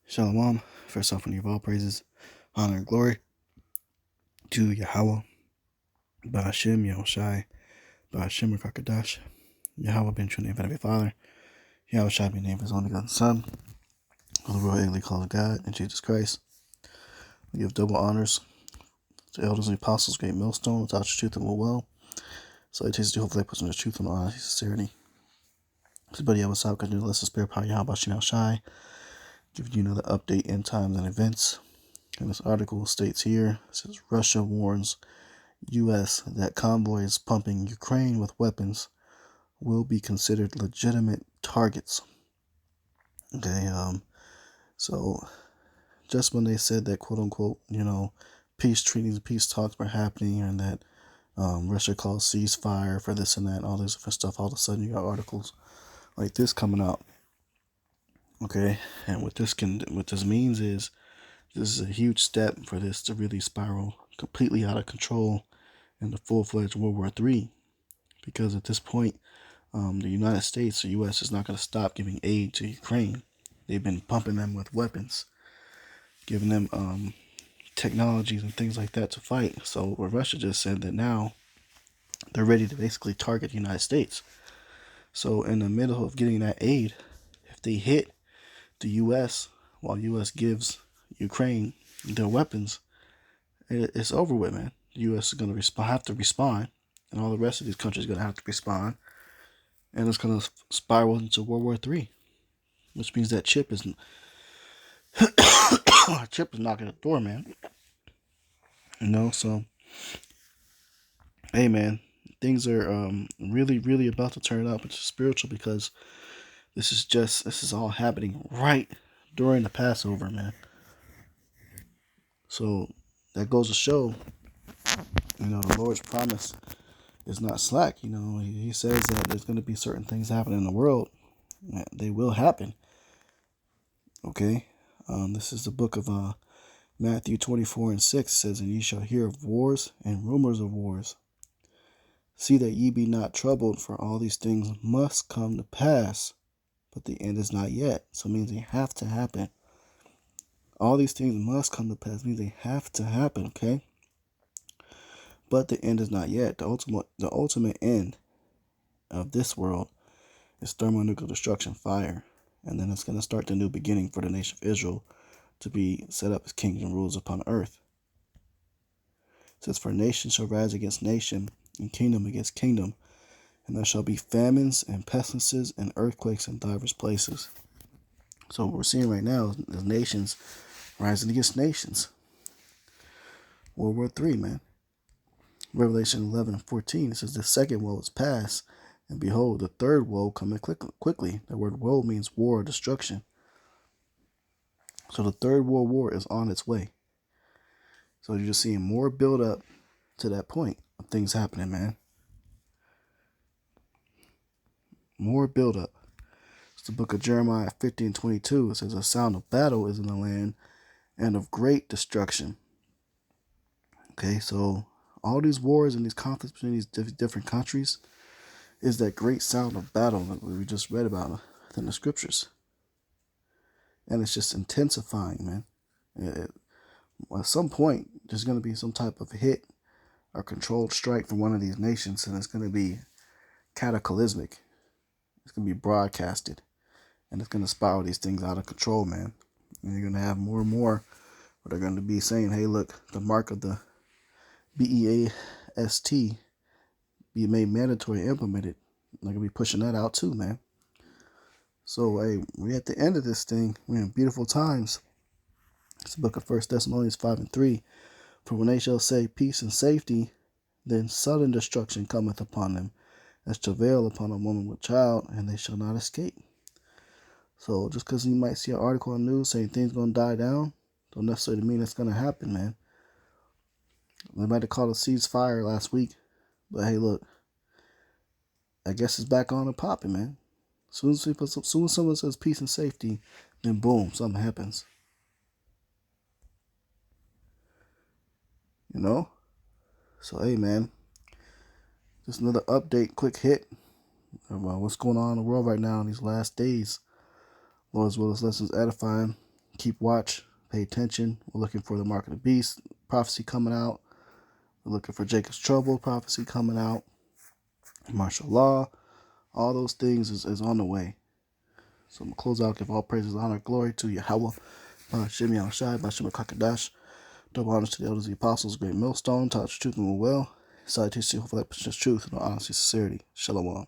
Shalom. First off, when you give all praises, honor, and glory to Yahweh, Ba'ashem, Yahushai, Ba'ashem, Rakadash, Yahweh, Ben true name of Heavenly Father, Yahushai, be named his only begotten Son, who the royal egally called God, and Jesus Christ. We give double honors to elders and apostles, great millstone, without your truth and will well. So I taste the hopefully puts in the truth and honesty, sincerity. This buddy, I was out, continue to listen to spirit power, Yahweh, Yahushai, giving you another update in times and events. And this article states here, it says Russia warns U.S. that convoys pumping Ukraine with weapons will be considered legitimate targets. Okay, so just when they said that quote unquote, peace treaties, peace talks were happening, and that Russia called ceasefire for this and that, and all this different stuff, all of a sudden you got articles like this coming out. Okay, and what this means is this is a huge step for this to really spiral completely out of control into full-fledged World War III, because at this point, the United States, the U.S., is not going to stop giving aid to Ukraine. They've been pumping them with weapons, giving them technologies and things like that to fight. So Russia just said that now they're ready to basically target the United States. So in the middle of getting that aid, if they hit the U.S. while U.S. gives Ukraine their weapons, it's over with, man. The U.S. is going to have to respond, and all the rest of these countries are going to have to respond, and it's going to spiral into World War III, which means that chip is knocking at the door, man. So hey, man, things are really, really about to turn up into spiritual, because this is all happening right during the Passover, man. So that goes to show, the Lord's promise is not slack. He says that there's going to be certain things happening in the world. They will happen. Okay, this is the book of Matthew 24:6. It says, "And ye shall hear of wars and rumors of wars. See that ye be not troubled, for all these things must come to pass, but the end is not yet." So it means they have to happen. All these things must come to pass, means they have to happen, okay? But the end is not yet. The ultimate end of this world is thermonuclear destruction, fire. And then it's going to start the new beginning for the nation of Israel to be set up as kings and rulers upon earth. It says, "For nation shall rise against nation, and kingdom against kingdom, and there shall be famines and pestilences and earthquakes in divers places." So what we're seeing right now is nations rising against nations. World War III, man. Revelation 11:14, it says, "The second woe is past, and behold, the third woe cometh quickly." The word woe means war or destruction. So the third world war is on its way. So you're just seeing more build up to that point of things happening, man. More build up. It's the book of Jeremiah 15:22. It says, "A sound of battle is in the land, and of great destruction." Okay, so all these wars and these conflicts between these different countries is that great sound of battle that we just read about in the scriptures. And it's just intensifying, man. At some point, there's going to be some type of hit or controlled strike from one of these nations, and it's going to be cataclysmic. It's going to be broadcasted, and it's going to spiral these things out of control, man. And you're going to have more and more where they're going to be saying, "Hey, look, the mark of the BEAST be made mandatory and implemented." They're going to be pushing that out too, man. So, hey, we're at the end of this thing. We're in beautiful times. It's the book of 1 Thessalonians 5:3. "For when they shall say peace and safety, then sudden destruction cometh upon them, as travail upon a woman with child, and they shall not escape." So just because you might see an article on the news saying things going to die down, don't necessarily mean it's going to happen, man. They might have called a ceasefire last week, but hey, look, I guess it's back on and popping, man. As soon as someone says peace and safety, then boom, something happens. So hey, man, just another update, quick hit about what's going on in the world right now in these last days. Lord's will, this lesson is edifying. Keep watch. Pay attention. We're looking for the mark of the beast prophecy coming out. We're looking for Jacob's trouble prophecy coming out. Martial law. All those things is on the way. So I'm going to close out. Give all praises, honor, glory to Yahweh. Ba'ashem Yahushai. Ba'ashem Kakadash. Double honors to the elders, the apostles, great millstone. Taught truth and will. Salutations to you, hopefully that truth and honesty, sincerity. Shalom.